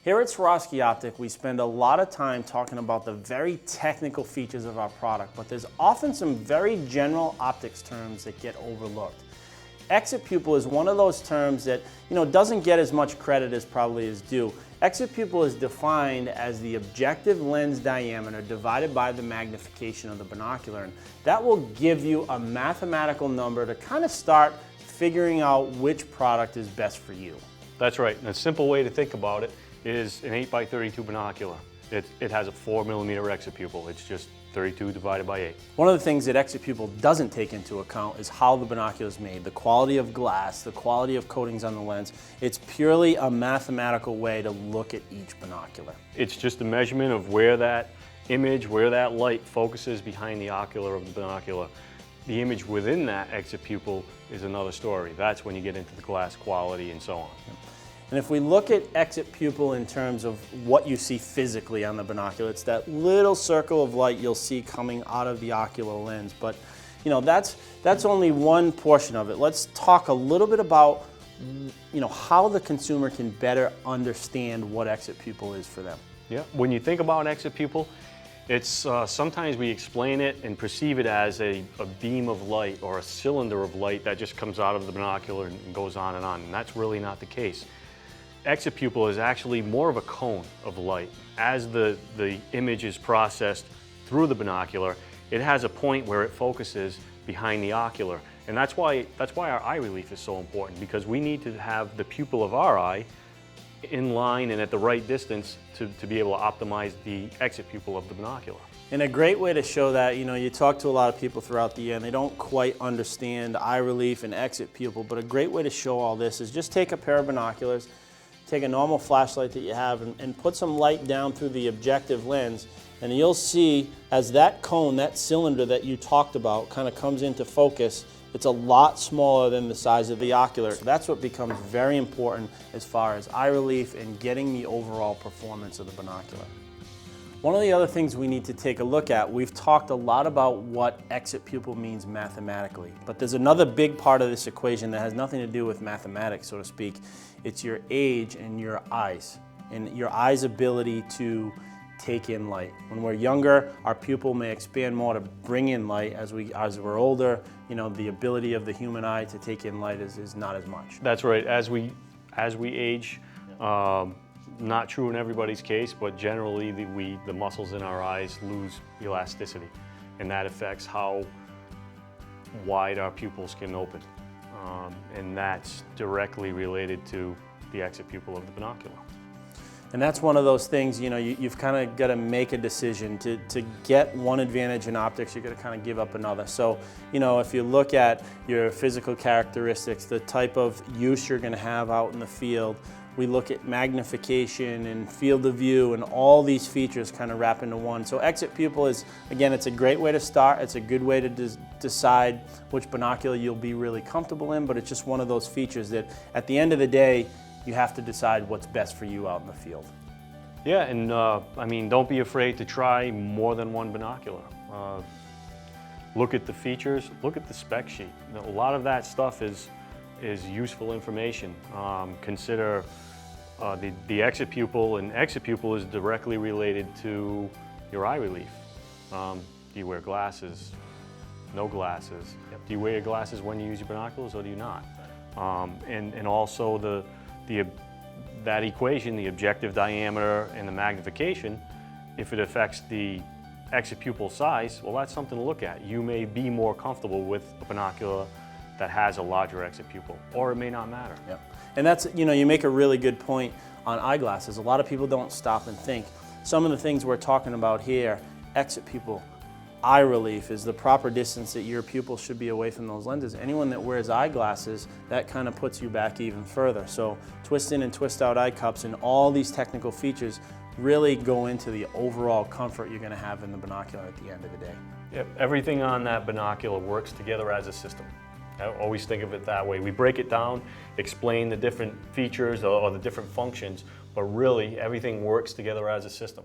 Here at Swarovski Optik, we spend a lot of time talking about the very technical features of our product, but there's often some very general optics terms that get overlooked. Exit pupil is one of those terms that doesn't get as much credit as probably is due. Exit pupil is defined as the objective lens diameter divided by the magnification of the binocular, and that will give you a mathematical number to kind of start figuring out which product is best for you. That's right, and a simple way to think about it is an 8x32 binocular. It has a 4mm exit pupil. It's just 32 divided by 8. One of the things that exit pupil doesn't take into account is how the binocular is made, the quality of glass, the quality of coatings on the lens. It's purely a mathematical way to look at each binocular. It's just a measurement of where that image, where that light focuses behind the ocular of the binocular. The image within that exit pupil is another story. That's when you get into the glass quality and so on. And if we look at exit pupil in terms of what you see physically on the binocular, it's that little circle of light you'll see coming out of the ocular lens. But that's only one portion of it. Let's talk a little bit about how the consumer can better understand what exit pupil is for them. Yeah, when you think about exit pupil, it's sometimes we explain it and perceive it as a beam of light or a cylinder of light that just comes out of the binocular and goes on, and that's really not the case. Exit pupil is actually more of a cone of light. As the image is processed through the binocular, it has a point where it focuses behind the ocular. And that's why our eye relief is so important, because we need to have the pupil of our eye in line and at the right distance to be able to optimize the exit pupil of the binocular. And a great way to show that, you talk to a lot of people throughout the year and they don't quite understand eye relief and exit pupil, but a great way to show all this is just take a pair of binoculars, take a normal flashlight that you have and put some light down through the objective lens, and you'll see as that cone, that cylinder that you talked about kind of comes into focus, it's a lot smaller than the size of the ocular. So that's what becomes very important as far as eye relief and getting the overall performance of the binocular. One of the other things we need to take a look at, we've talked a lot about what exit pupil means mathematically, but there's another big part of this equation that has nothing to do with mathematics, so to speak. It's your age and your eyes, and your eye's ability to take in light. When we're younger, our pupil may expand more to bring in light. As we're older, the ability of the human eye to take in light is not as much. That's right. As we age, not true in everybody's case, but generally the muscles in our eyes lose elasticity, and that affects how wide our pupils can open. And that's directly related to the exit pupil of the binocular. And that's one of those things, you've kind of got to make a decision. To get one advantage in optics, you've got to kind of give up another. So, if you look at your physical characteristics, the type of use you're going to have out in the field, we look at magnification and field of view, and all these features kind of wrap into one. So exit pupil is, again, it's a great way to start. It's a good way to decide which binocular you'll be really comfortable in, but it's just one of those features that at the end of the day, you have to decide what's best for you out in the field. Yeah, and don't be afraid to try more than one binocular. Look at the features, look at the spec sheet. A lot of that stuff is useful information. Consider the exit pupil, and exit pupil is directly related to your eye relief. Do you wear glasses? No glasses? Yep. Do you wear your glasses when you use your binoculars, or do you not? And also that equation, the objective diameter and the magnification, if it affects the exit pupil size, well, that's something to look at. You may be more comfortable with a binocular that has a larger exit pupil, or it may not matter. Yep. And that's, you make a really good point on eyeglasses. A lot of people don't stop and think. Some of the things we're talking about here, exit pupil, eye relief, is the proper distance that your pupil should be away from those lenses. Anyone that wears eyeglasses, that kind of puts you back even further. So twist in and twist out eye cups and all these technical features really go into the overall comfort you're going to have in the binocular at the end of the day. Yep. Everything on that binocular works together as a system. I always think of it that way. We break it down, explain the different features or the different functions, but really everything works together as a system.